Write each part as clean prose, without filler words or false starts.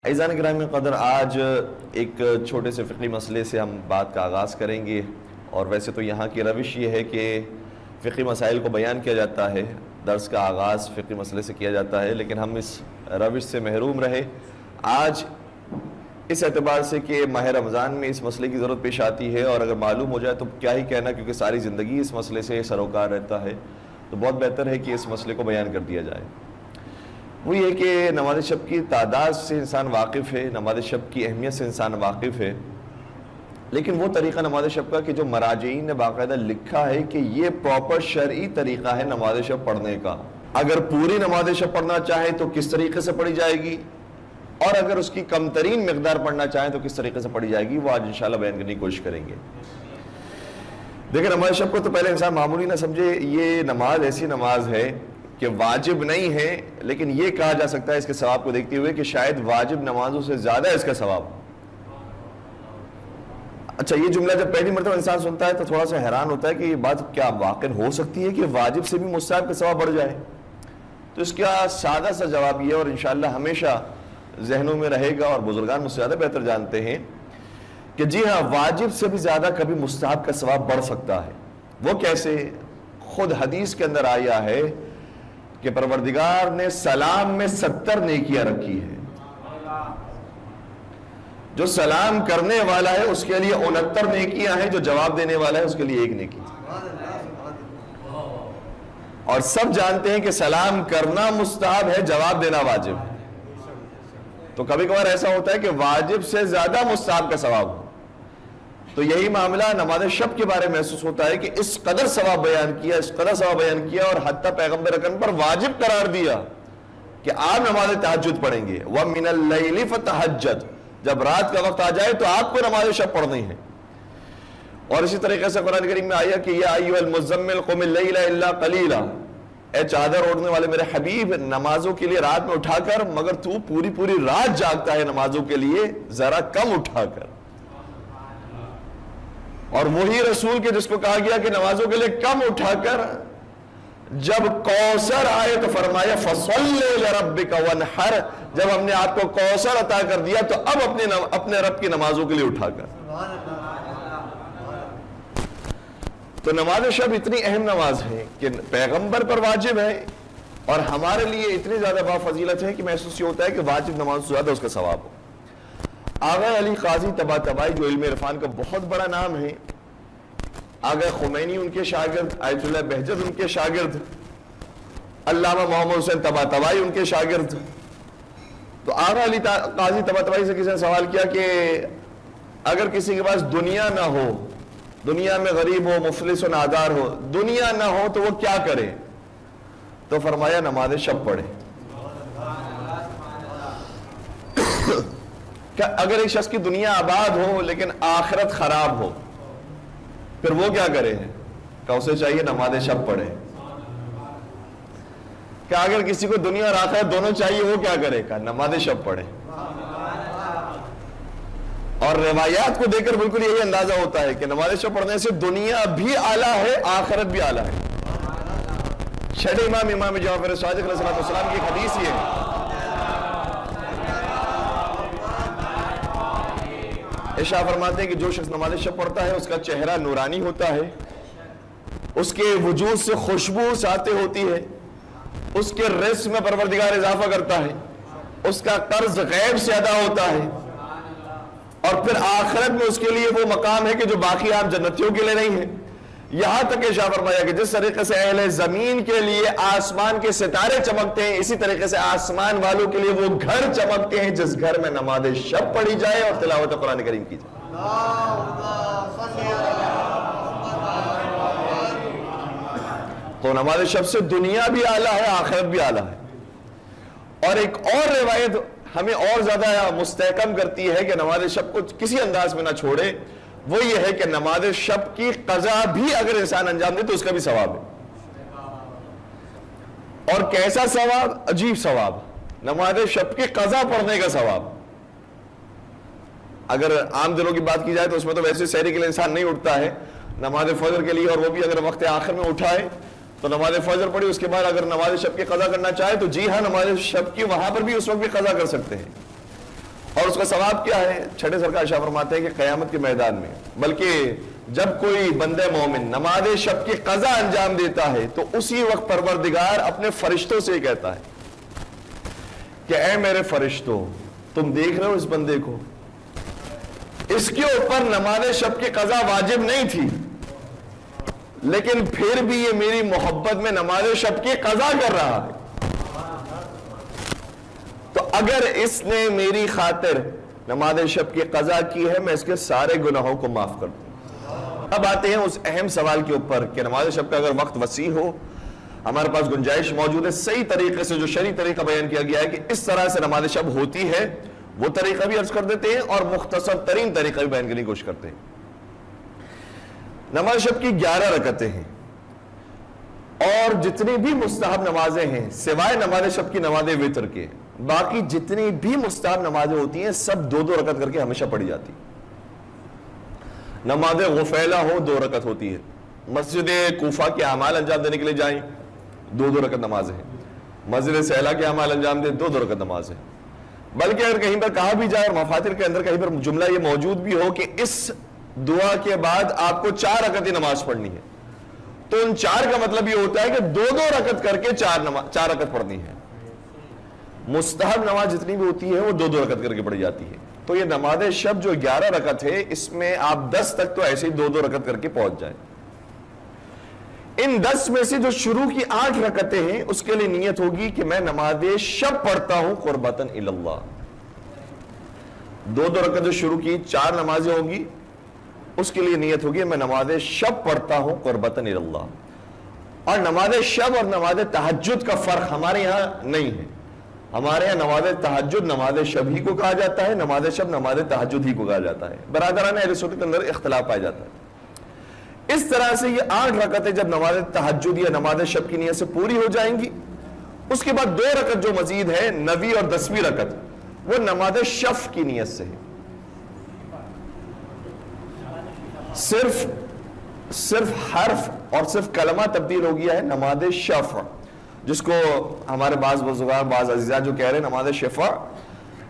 عزیزان گرامی قدر، آج ایک چھوٹے سے فقہی مسئلے سے ہم بات کا آغاز کریں گے. اور ویسے تو یہاں کی روش یہ ہے کہ فقہی مسائل کو بیان کیا جاتا ہے، درس کا آغاز فقہی مسئلے سے کیا جاتا ہے، لیکن ہم اس روش سے محروم رہے. آج اس اعتبار سے کہ ماہ رمضان میں اس مسئلے کی ضرورت پیش آتی ہے، اور اگر معلوم ہو جائے تو کیا ہی کہنا، کیونکہ ساری زندگی اس مسئلے سے سروکار رہتا ہے، تو بہت بہتر ہے کہ اس مسئلے کو بیان کر دیا جائے. وہ یہ کہ نماز شب کی تعداد سے انسان واقف ہے، نماز شب کی اہمیت سے انسان واقف ہے، لیکن وہ طریقہ نماز شب کا کہ جو مراجعین نے باقاعدہ لکھا ہے کہ یہ پراپر شرعی طریقہ ہے نماز شب پڑھنے کا. اگر پوری نماز شب پڑھنا چاہے تو کس طریقے سے پڑھی جائے گی، اور اگر اس کی کم ترین مقدار پڑھنا چاہیں تو کس طریقے سے پڑھی جائے گی، وہ آج انشاءاللہ بیان کرنے کی کوشش کریں گے. دیکھیں، نماز شب کو تو پہلے انسان معمولی نہ سمجھے. یہ نماز ایسی نماز ہے کہ واجب نہیں ہے، لیکن یہ کہا جا سکتا ہے اس کے ثواب کو دیکھتے ہوئے کہ شاید واجب نمازوں سے زیادہ اس کا ثواب. اچھا، یہ جملہ جب پہلی مرتبہ انسان سنتا ہے تو تھوڑا سا حیران ہوتا ہے کہ یہ بات کیا واقع ہو سکتی ہے کہ واجب سے بھی مستحب کا ثواب بڑھ جائے. تو اس کا سادہ سا جواب یہ، اور انشاءاللہ ہمیشہ ذہنوں میں رہے گا، اور بزرگان مجھ سے زیادہ بہتر جانتے ہیں، کہ جی ہاں، واجب سے بھی زیادہ کبھی مستحب کا ثواب بڑھ سکتا ہے. وہ کیسے؟ خود حدیث کے اندر آیا ہے کہ پروردگار نے سلام میں 70 نیکیاں رکھی ہے. جو سلام کرنے والا ہے اس کے لیے 69 نیکیاں ہیں، جو جواب دینے والا ہے اس کے لیے 1 نیکی. اور سب جانتے ہیں کہ سلام کرنا مستحب ہے، جواب دینا واجب. تو کبھی کبھار ایسا ہوتا ہے کہ واجب سے زیادہ مستحب کا ثواب ہو. تو یہی معاملہ نماز شب کے بارے میں محسوس ہوتا ہے کہ اس قدر ثواب بیان کیا، اس قدر ثواب بیان کیا، اور حتیٰ پیغمبر اکرم پر واجب قرار دیا کہ آپ نماز تہجد پڑھیں گے. وَمِنَ اللَّيْلِ فَتَہَجَّدْ، جب رات کا وقت آ جائے تو آپ کو نماز شب پڑھنی ہے. اور اسی طریقے سے قرآن کریم میں آیا کہ یا ایھا المزمل قم اللیل الا قلیلا، اے چادر اوڑھنے والے میرے حبیب، نمازوں کے لیے رات میں اٹھا کر، مگر تو پوری پوری رات جاگتا ہے نمازوں کے لیے، ذرا کم اٹھا کر. اور وہی رسول کے جس کو کہا گیا کہ نمازوں کے لیے کم اٹھا کر، جب کوثر آئے تو فرمایا فَصَلِّ لِرَبِّكَ وَانْحَرْ، جب ہم نے آپ کو کوثر عطا کر دیا تو اب اپنے رب کی نمازوں کے لیے اٹھا کر. تو نماز شب اتنی اہم نماز ہے کہ پیغمبر پر واجب ہے، اور ہمارے لیے اتنی زیادہ بافضیلت ہے کہ محسوس یہ ہوتا ہے کہ واجب نماز سے زیادہ اس کا ثواب ہو. آغا علی قاضی طباطبائی، جو علم عرفان کا بہت بڑا نام ہے، آغا خمینی ان کے شاگرد، آیت اللہ بہجت ان کے شاگرد، علامہ محمد حسین طباطبائی ان کے شاگرد. تو آغا علی قاضی طباطبائی سے کسی نے سوال کیا کہ اگر کسی کے پاس دنیا نہ ہو، دنیا میں غریب ہو، مفلس و نادار ہو، دنیا نہ ہو تو وہ کیا کرے؟ تو فرمایا نماز شب پڑھے. اگر ایک شخص کی دنیا آباد ہو لیکن آخرت خراب ہو، پھر وہ کیا کرے؟ کہ اسے چاہیے نماز شب پڑھے. کہ اگر کسی کو دنیا اور آخرت دونوں چاہیے، وہ کیا کرے؟ کہ نماز شب پڑھے. اور روایات کو دیکھ کر بالکل یہی اندازہ ہوتا ہے کہ نماز شب پڑھنے سے دنیا بھی اعلیٰ ہے، آخرت بھی اعلیٰ ہے. چھٹے امام جعفر صادق علیہ السلام کی حدیث یہ ہے، ارشاد فرماتے ہیں کہ جو شخص نماز شب پڑھتا ہے اس کا چہرہ نورانی ہوتا ہے، اس کے وجود سے خوشبو ساطع ہوتی ہے، اس کے رزق میں پروردگار اضافہ کرتا ہے، اس کا قرض غیب سے ادا ہوتا ہے، اور پھر آخرت میں اس کے لیے وہ مقام ہے کہ جو باقی عام جنتیوں کے لیے نہیں ہے. یہاں تک ارشاد فرمایا کہ جس طریقے سے اہل زمین کے لیے آسمان کے ستارے چمکتے ہیں، اسی طریقے سے آسمان والوں کے لیے وہ گھر چمکتے ہیں جس گھر میں نماز شب پڑھی جائے اور تلاوت قرآن کریم کی جائے. تو نماز شب سے دنیا بھی اعلیٰ ہے، آخرت بھی اعلیٰ ہے. اور ایک اور روایت ہمیں اور زیادہ مستحکم کرتی ہے کہ نماز شب کو کسی انداز میں نہ چھوڑے. وہ یہ ہے کہ نماز شب کی قضا بھی اگر انسان انجام دے تو اس کا بھی ثواب ہے. اور کیسا ثواب؟ عجیب ثواب. نماز شب کی قضا پڑھنے کا ثواب. اگر عام دنوں کی بات کی جائے تو اس میں تو ویسے سحری کے لیے انسان نہیں اٹھتا ہے، نماز فجر کے لیے، اور وہ بھی اگر وقت آخر میں اٹھائے تو نماز فجر پڑھی، اس کے بعد اگر نماز شب کی قضا کرنا چاہے تو جی ہاں، نماز شب کی وہاں پر بھی اس وقت بھی قضا کر سکتے ہیں. اور اس کا ثواب کیا ہے؟ چھٹے سرکار شاہ فرماتے ہیں کہ قیامت کے میدان میں، بلکہ جب کوئی بندہ مومن نماز شب کی قضا انجام دیتا ہے تو اسی وقت پروردگار اپنے فرشتوں سے کہتا ہے کہ اے میرے فرشتوں، تم دیکھ رہے ہو اس بندے کو، اس کے اوپر نماز شب کی قضا واجب نہیں تھی، لیکن پھر بھی یہ میری محبت میں نماز شب کی قضا کر رہا ہے، تو اگر اس نے میری خاطر نماز شب کی قضا کی ہے، میں اس کے سارے گناہوں کو معاف کر دوں۔ اب آتے ہیں اس اہم سوال کے اوپر کہ نماز شب کا اگر وقت وسیع ہو، ہمارے پاس گنجائش موجود ہے، صحیح طریقے سے جو شرعی طریقہ بیان کیا گیا ہے کہ اس طرح سے نماز شب ہوتی ہے، وہ طریقہ بھی عرض کر دیتے ہیں اور مختصر ترین طریقہ بھی بیان کرنے کی کوشش کرتے ہیں۔ نماز شب کی 11 رکعتیں ہیں، اور جتنی بھی مستحب نمازیں ہیں سوائے نماز شب کی نماز وتر کے، باقی جتنی بھی مستحب نمازیں ہوتی ہیں سب 2 رکعت کر کے ہمیشہ پڑھی جاتی۔ نماز غفیلہ ہو 2 رکعت ہوتی ہے، مسجد کوفہ کے اعمال انجام دینے کے لیے جائیں 2 رکعت نماز ہے، مسجد سیلا کے اعمال انجام دیں 2 رکعت نماز ہے، بلکہ اگر کہیں پر کہا بھی جائے اور مفاتر کے اندر کہیں پر جملہ یہ موجود بھی ہو کہ اس دعا کے بعد آپ کو 4 رکعت نماز پڑھنی ہے، تو ان 4 کا مطلب یہ ہوتا ہے کہ 2 رکعت کر کے 4 رکعت پڑھنی ہے۔ مستحب نماز جتنی بھی ہوتی ہے وہ 2 رکعت کر کے پڑھی جاتی ہے، تو یہ نماز شب جو 11 رکعت ہے اس میں آپ 10 تک تو ایسے ہی 2 رکعت کر کے پہنچ جائیں۔ ان 10 میں سے جو شروع کی 8 رکعتیں ہیں اس کے لیے نیت ہوگی کہ میں نماز شب پڑھتا ہوں قربتاً اللہ۔ 2 رکعت جو شروع کی 4 نمازیں ہوں گی اس کے لیے نیت ہوگی میں نماز شب پڑھتا ہوں قربتاً اللہ۔ اور نماز شب اور نماز تہجد کا فرق ہمارے یہاں نہیں ہے، ہمارے یہاں نماز تہجد نماز شب ہی کو کہا جاتا ہے، نماز شب نماز تہجد ہی کو کہا جاتا ہے، برادران اہل سنت کے اندر اختلاف پایا جاتا ہے۔ اس طرح سے یہ 8 رکعتیں جب نماز تہجد یا نماز شب کی نیت سے پوری ہو جائیں گی، اس کے بعد 2 رکعت جو مزید ہے 9ویں اور 10ویں رکعت وہ نماز شفع کی نیت سے ہے۔ صرف حرف اور صرف کلمہ تبدیل ہو گیا ہے نماز شفع، جس کو ہمارے بعض بزرگان بعض عزیزان جو کہہ رہے ہیں نماز شفع،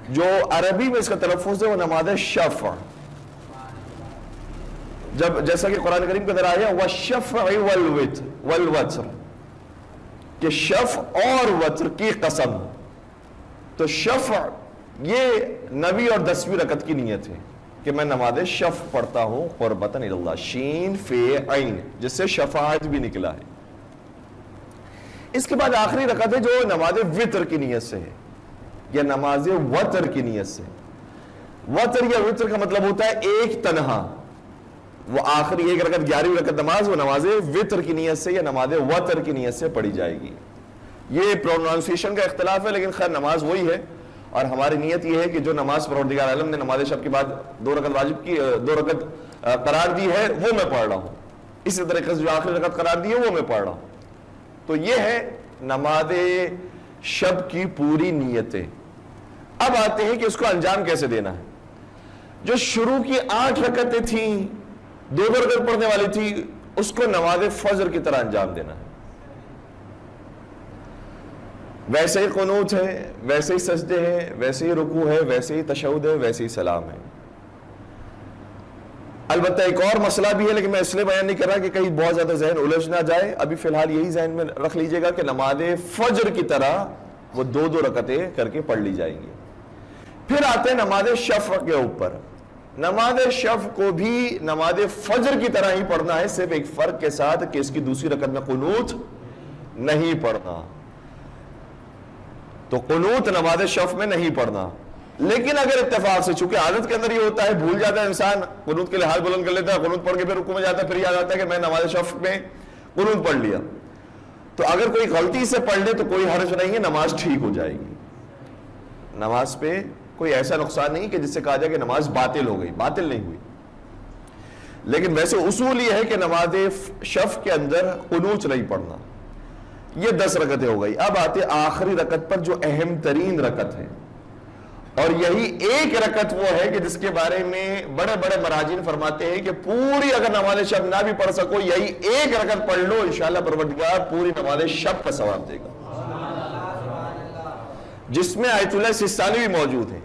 جو عربی میں اس کا تلفظ ہے وہ نماز شفع، جب جیسا کہ قرآن کریم کے اندر آیا والشفع والوتر کہ شفع اور وتر کی قسم، تو شفع یہ 9ویں اور 10ویں رکعت کی نیت ہے کہ میں نماز شفع پڑھتا ہوں قربتاً اللہ، شین فے عین، جس سے شفاعت بھی نکلا ہے۔ اس کے بعد آخری رکعت ہے جو نماز وتر کی نیت سے ہے یا نماز وتر کی نیت سے۔ وتر یا وتر کا مطلب ہوتا ہے ایک تنہا، وہ آخری 1 رکعت 11ویں رکعت نماز وہ نماز وتر کی نیت سے یا نماز وتر کی نیت سے پڑھی جائے گی۔ یہ پروننسیشن کا اختلاف ہے لیکن خیر نماز وہی ہے، اور ہماری نیت یہ ہے کہ جو نماز پروردگار عالم نے نماز شب کے بعد 2 رکعت واجب کی 2 رکعت قرار دی ہے وہ میں پڑھ رہا ہوں، اسی طریقے سے جو آخری رکعت قرار دی ہے وہ میں پڑھ رہا ہوں۔ تو یہ ہے نماز شب کی پوری نیتیں۔ اب آتے ہیں کہ اس کو انجام کیسے دینا ہے۔ جو شروع کی 8 رکعتیں تھیں 2 رکعت پڑھنے والی تھی، اس کو نماز فجر کی طرح انجام دینا ہے، ویسے ہی قنوت ہے، ویسے ہی سجدے ہیں، ویسے ہی رکوع ہے، ویسے ہی تشہد ہے، ویسے ہی سلام ہے۔ البتہ ایک اور مسئلہ بھی ہے لیکن میں اس لیے بیان نہیں کر رہا کہ کہیں بہت زیادہ ذہن الجھ نہ جائے، ابھی فی الحال یہی ذہن میں رکھ لیجئے گا کہ نماز فجر کی طرح وہ 2 رکعتیں کر کے پڑھ لی جائیں گی۔ پھر آتے ہیں نماز شفع کے اوپر۔ نماز شفع کو بھی نماز فجر کی طرح ہی پڑھنا ہے، صرف ایک فرق کے ساتھ کہ اس کی دوسری رکعت میں قنوت نہیں پڑھنا، تو قنوت نماز شفع میں نہیں پڑھنا۔ لیکن اگر اتفاق سے، چونکہ عادت کے اندر یہ ہوتا ہے بھول جاتا ہے انسان، قنوت کے لیے ہاتھ بلند کر لیتا ہے، قنوت پڑھ کے پھر رکوع میں جاتا ہے، پھر یاد آتا ہے کہ میں نماز شفع میں قنوت پڑھ لیا، تو اگر کوئی غلطی سے پڑھ لے تو کوئی حرج نہیں ہے، نماز ٹھیک ہو جائے گی، نماز پہ کوئی ایسا نقصان نہیں کہ جس سے کہا جائے کہ نماز باطل ہو گئی، باطل نہیں ہوئی۔ لیکن ویسے اصول یہ ہے کہ نماز شفع کے اندر قنوت نہیں پڑھنا۔ یہ 10 رکعتیں ہو گئی۔ اب آتے آخری رکعت پر جو اہم ترین رکعت ہے، اور یہی 1 رکعت وہ ہے کہ جس کے بارے میں بڑے بڑے مراجعین فرماتے ہیں کہ پوری اگر نماز شب نہ بھی پڑھ سکو، یہی 1 رکعت پڑھ لو، انشاءاللہ پروردگار پوری نماز شب کا ثواب دے گا، جس میں آیت اللہ سستانی بھی موجود ہے۔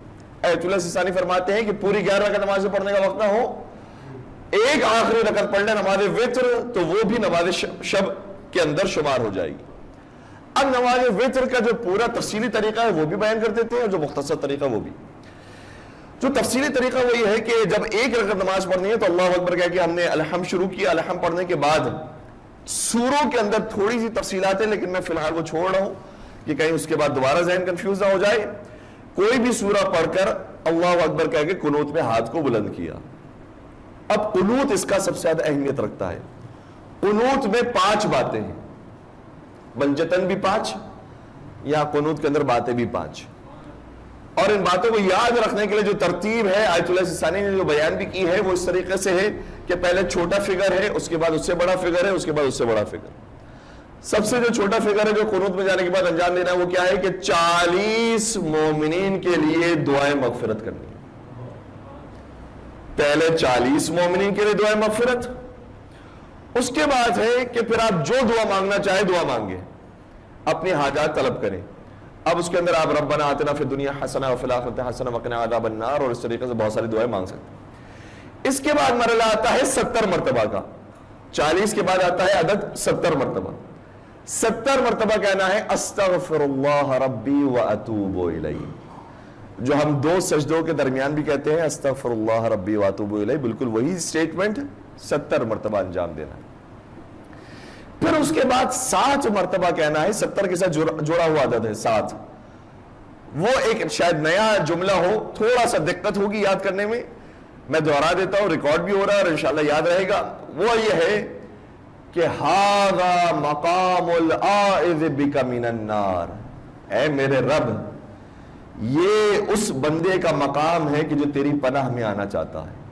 آیت اللہ سستانی فرماتے ہیں کہ پوری 11 رکعت نماز پڑھنے کا وقت نہ ہو، ایک آخری رکعت پڑھ لیں نماز وتر تو وہ بھی نماز شب کے اندر شمار ہو جائے گی۔ اب نماز وتر کا جو پورا تفصیلی طریقہ ہے وہ بھی بیان کر دیتے ہیں، اور جو مختصر طریقہ وہ بھی۔ جو تفصیلی طریقہ وہ یہ ہے کہ جب ایک رکعت نماز پڑھنی ہے تو اللہ اکبر کہہ کے ہم نے الحمد شروع کیا، الحمد پڑھنے کے بعد سوروں کے اندر تھوڑی سی تفصیلات ہیں، لیکن میں فی الحال وہ چھوڑ رہا ہوں کہ کہیں اس کے بعد دوبارہ ذہن کنفیوز نہ ہو جائے۔ کوئی بھی سورہ پڑھ کر اللہ اکبر کہہ کے قنوت میں ہاتھ کو بلند کیا۔ اب قنوت اس کا سب سے زیادہ اہمیت رکھتا ہے۔ قنوت میں 5 باتیں ہیں، بنجتن بھی 5، یا قنوت کے اندر باتیں بھی 5، اور ان باتوں کو یاد رکھنے کے لیے جو ترتیب ہے آیت اللہ سستانی نے جو بیان بھی کی ہے وہ اس طریقے سے ہے کہ پہلے چھوٹا فگر ہے، اس کے بعد اس سے بڑا فگر ہے، اس کے بعد اس سے بڑا فگر۔ سب سے جو چھوٹا فگر ہے جو قنوت میں جانے کے بعد انجام دینا ہے وہ کیا ہے کہ 40 مومنین کے لیے دعائیں مغفرت کرنی ہے۔ پہلے 40 مومنین کے لیے دعائیں مغفرت، اس کے بعد ہے کہ پھر آپ جو دعا مانگنا چاہے دعا مانگیں، اپنی حاجات طلب کریں۔ اب اس کے اندر آپ ربنا آتنا فی الدنیا حسنہ وفی الآخرۃ حسنہ وقنا عذاب النار، اور اس طریقے سے بہت ساری دعائیں مانگ سکتے ہیں۔ اس کے بعد مرحلہ آتا ہے 70 مرتبہ کا، 40 کے بعد آتا ہے عدد 70 مرتبہ۔ 70 مرتبہ کہنا ہے استغفر اللہ ربی واتوب الیہ، جو ہم 2 سجدوں کے درمیان بھی کہتے ہیں استغفر اللہ ربی واتوب الیہ، بالکل وہی سٹیٹمنٹ 70 مرتبہ انجام دینا ہے۔ پھر اس کے بعد 7 مرتبہ کہنا ہے، 70 کے ساتھ جڑا ہوا عدد ہے 7، وہ ایک شاید نیا جملہ ہو، تھوڑا سا دقت ہوگی یاد کرنے میں، میں دہرا دیتا ہوں، ریکارڈ بھی ہو رہا ہے اور انشاءاللہ یاد رہے گا۔ وہ یہ ہے کہ ھذا مقام العائذ بک من النار، اے میرے رب یہ اس بندے کا مقام ہے کہ جو تیری پناہ میں آنا چاہتا ہے،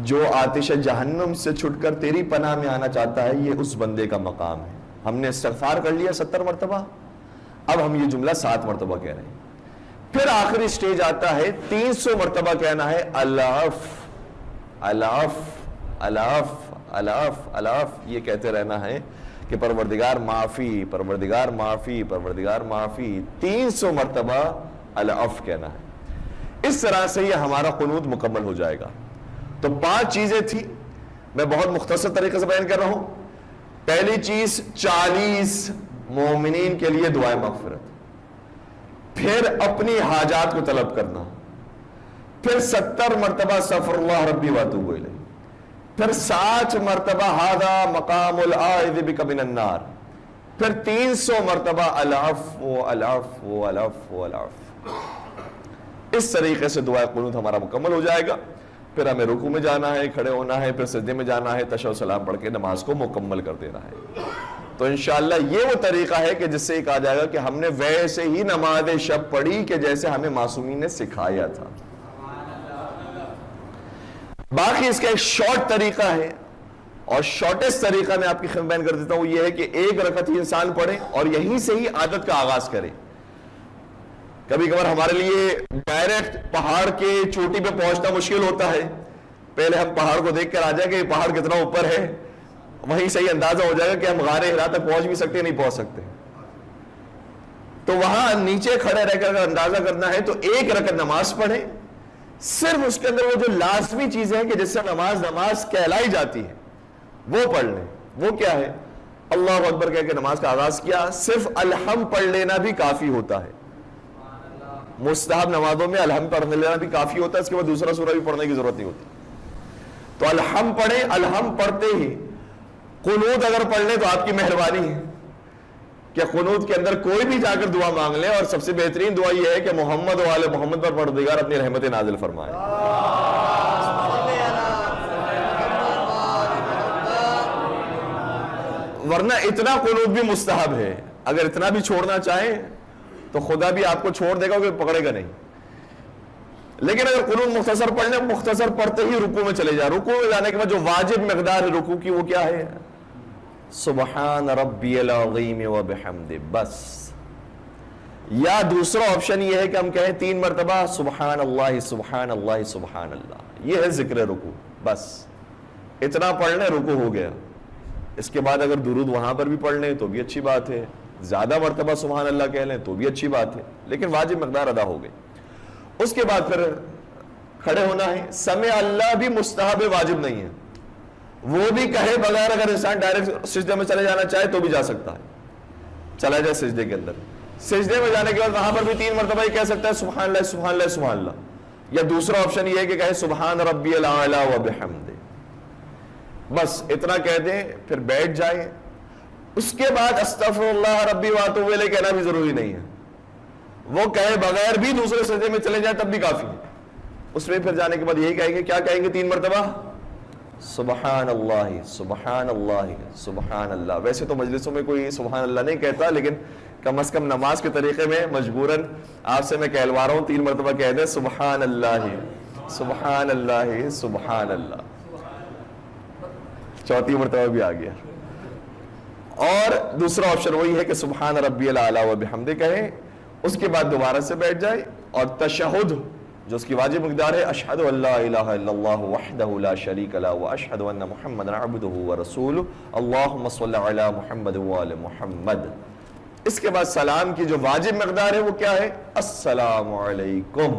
جو آتش جہنم سے چھٹ کر تیری پناہ میں آنا چاہتا ہے، یہ اس بندے کا مقام ہے۔ ہم نے استغفار کر لیا 70 مرتبہ، اب ہم یہ جملہ 7 مرتبہ کہہ رہے ہیں۔ پھر آخری سٹیج آتا ہے 300 مرتبہ کہنا ہے الف الف الف الف الف، یہ کہتے رہنا ہے کہ پروردگار معافی پروردگار معافی پروردگار معافی، 300 مرتبہ الف کہنا ہے۔ اس طرح سے یہ ہمارا قنوت مکمل ہو جائے گا۔ تو 5 چیزیں تھی، میں بہت مختصر طریقے سے بیان کر رہا ہوں۔ پہلی چیز 40 مومنین کے لیے دعائیں مغفرت، پھر اپنی حاجات کو طلب کرنا، پھر 70 مرتبہ استغفر اللہ ربی واتوب الیہ، پھر 60 مرتبہ ھذا مقام العائذ بک من النار، پھر 300 مرتبہ العفو العفو العفو العفو۔ اس طریقے سے دعائے قنوت ہمارا مکمل ہو جائے گا۔ پھر ہمیں رکوع میں جانا ہے، کھڑے ہونا ہے، پھر سجدے میں جانا ہے، تشہد و سلام پڑھ کے نماز کو مکمل کر دینا ہے۔ تو انشاءاللہ یہ وہ طریقہ ہے کہ جس سے یہ کہا جائے گا کہ ہم نے ویسے ہی نماز شب پڑھی کہ جیسے ہمیں معصومین نے سکھایا تھا۔ باقی اس کا ایک شارٹ طریقہ ہے، اور شارٹسٹ طریقہ میں آپ کی خدمت بیان کر دیتا ہوں، وہ یہ ہے کہ ایک رکعت ہی انسان پڑھے اور یہیں سے ہی عادت کا آغاز کرے۔ کبھی کبھار ہمارے لیے ڈائریکٹ پہاڑ کے چوٹی پہ پہنچنا مشکل ہوتا ہے، پہلے ہم پہاڑ کو دیکھ کر آ جائیں کہ یہ پہاڑ کتنا اوپر ہے، وہیں سے ہی اندازہ ہو جائے گا کہ ہم غار حرا تک پہنچ بھی سکتے ہیں نہیں پہنچ سکتے۔ تو وہاں نیچے کھڑے رہ کر اگر اندازہ کرنا ہے تو ایک رکعت نماز پڑھیں، صرف اس کے اندر وہ جو لازمی چیزیں ہیں کہ جس سے نماز کہلائی جاتی ہے وہ پڑھ لیں۔ وہ کیا ہے؟ اللہ اکبر کہہ کے نماز کا آغاز کیا، صرف الحمد پڑھ لینا بھی کافی ہوتا ہے۔ مستحب نمازوں میں الحمد پڑھ لینا بھی کافی ہوتا ہے، اس کے بعد دوسرا سورہ بھی پڑھنے کی ضرورت نہیں ہوتی۔ تو الحمد پڑھیں، الحمد پڑھتے ہی قنوت اگر پڑھ لیں تو آپ کی مہربانی ہے کہ قنوت کے اندر کوئی بھی جا کر دعا مانگ لیں، اور سب سے بہترین دعا یہ ہے کہ محمد و آل محمد پر پروردگار اپنی رحمت نازل فرمائے۔ ورنہ اتنا قنوت بھی مستحب ہے، اگر اتنا بھی چھوڑنا چاہیں تو خدا بھی آپ کو چھوڑ دے گا کہ پکڑے گا نہیں۔ لیکن اگر قنوت مختصر پڑھنے، مختصر پڑھتے ہی رکوع میں چلے جائیں، رکوع میں جانے کے بعد جو واجب مقدار ہے رکوع کی وہ کیا ہے؟ سبحان ربی العظیم وبحمدہ، بس۔ یا دوسرا آپشن یہ ہے کہ ہم کہیں 3 مرتبہ سبحان اللہ سبحان اللہ سبحان اللہ، یہ ہے ذکر رکوع، بس اتنا پڑھ لیں رکوع ہو گیا۔ اس کے بعد اگر درود وہاں پر بھی پڑھ لیں تو بھی اچھی بات ہے، زیادہ مرتبہ سبحان اللہ کہہ لیں تو بھی اچھی بات ہے، لیکن واجب مقدار ادا ہو گئی۔ اس کے بعد پھر کھڑے ہونا ہے۔ سمع اللہ بھی مستحب واجب نہیں ہے، وہ بھی کہے بغیر اگر انسان ڈائریکٹ سجدے میں چلے جانا چاہے تو بھی جا سکتا ہے، چلا جائے سجدے کے اندر۔ سجدے میں جانے کے بعد وہاں پر بھی 3 مرتبہ ہی کہہ سکتا ہے سبحان اللہ سبحان اللہ سبحان اللہ، یا دوسرا آپشن یہ ہے کہ کہے سبحان ربی الاعلی و بحمدہ، بس اتنا کہہ دیں، پھر بیٹھ جائیں۔ اس کے بعد استغفر اللہ ربی واتوب الیہ کہنا بھی ضروری نہیں ہے، وہ کہے بغیر بھی دوسرے سجدے میں چلے جائیں تب بھی کافی ہے۔ اس میں پھر جانے کے بعد یہی کہیں گے، کیا کہیں گے 3 مرتبہ؟ سبحان اللہ سبحان اللہ سبحان اللہ۔ ویسے تو مجلسوں میں کوئی سبحان اللہ نہیں کہتا، لیکن کم از کم نماز کے طریقے میں مجبوراً آپ سے میں کہلوا رہا ہوں 3 مرتبہ کہہ دیں سبحان اللہ سبحان اللہ سبحان اللہ، 4تھی مرتبہ بھی آ گیا۔ اور دوسرا آپشن وہی ہے کہ سبحان ربی الاعلی و بحمدہ کہیں، اس کے بعد دوبارہ سے بیٹھ جائے، اور تشہد جو اس کی واجب مقدار ہے، اشہد ان لا الہ الا اللہ وحدہ لا شریک لہ واشہد ان محمدا عبدہ ورسولہ اللہم صل علی محمد وآل محمد۔ اس کے بعد سلام کی جو واجب مقدار ہے وہ کیا ہے؟ السلام علیکم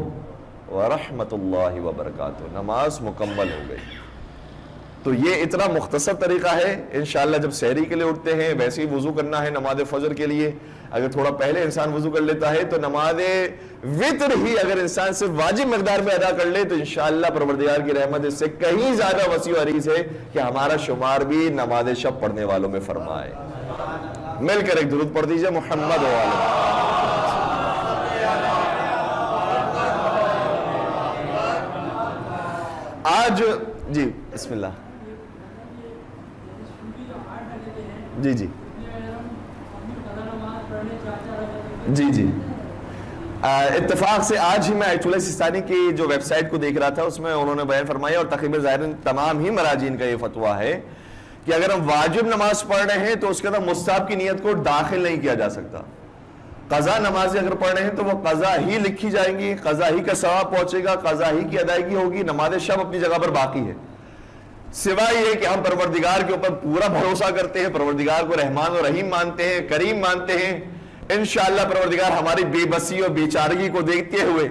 ورحمۃ اللہ وبرکاتہ۔ نماز مکمل ہو گئی۔ تو یہ اتنا مختصر طریقہ ہے۔ انشاءاللہ جب سحری کے لیے اٹھتے ہیں ویسے ہی وضو کرنا ہے نماز فجر کے لیے، اگر تھوڑا پہلے انسان وضو کر لیتا ہے تو نماز وتر ہی اگر انسان صرف واجب مقدار میں ادا کر لے تو انشاءاللہ پروردگار کی رحمت اس سے کہیں زیادہ وسیع و عریض ہے کہ ہمارا شمار بھی نماز شب پڑھنے والوں میں فرمائے۔ مل کر ایک درود پڑھ دیجئے محمد وآلہ۔ آج جی بسم اللہ جی جی جی جی اتفاق سے آج ہی میں آیت اللہ سستانی کی جو ویب سائٹ کو دیکھ رہا تھا، اس میں انہوں نے بیان فرمایا، اور تقریباً ظاہراً تمام ہی مراجعین کا یہ فتویٰ ہے کہ اگر ہم واجب نماز پڑھ رہے ہیں تو اس کے اندر مستحب کی نیت کو داخل نہیں کیا جا سکتا۔ قضا نمازیں اگر پڑھ رہے ہیں تو وہ قضا ہی لکھی جائیں گی، قضا ہی کا ثواب پہنچے گا، قضا ہی کی ادائیگی ہوگی، نماز شب اپنی جگہ پر باقی ہے۔ سوائے یہ کہ ہم پروردگار کے اوپر پورا بھروسہ کرتے ہیں، پروردگار کو رحمان و رحیم مانتے ہیں، کریم مانتے ہیں، انشاءاللہ پروردگار ہماری بے بسی اور بیچارگی کو دیکھتے ہوئے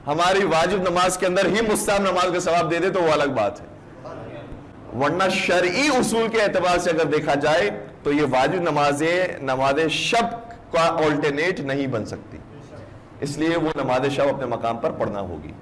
ہماری واجب نماز کے اندر ہی مستحب نماز کا ثواب دے دے تو وہ الگ بات ہے۔ ورنہ شرعی اصول کے اعتبار سے اگر دیکھا جائے تو یہ واجب نمازیں نماز شب کا آلٹرنیٹ نہیں بن سکتی، اس لیے وہ نماز شب اپنے مقام پر پڑھنا ہوگی۔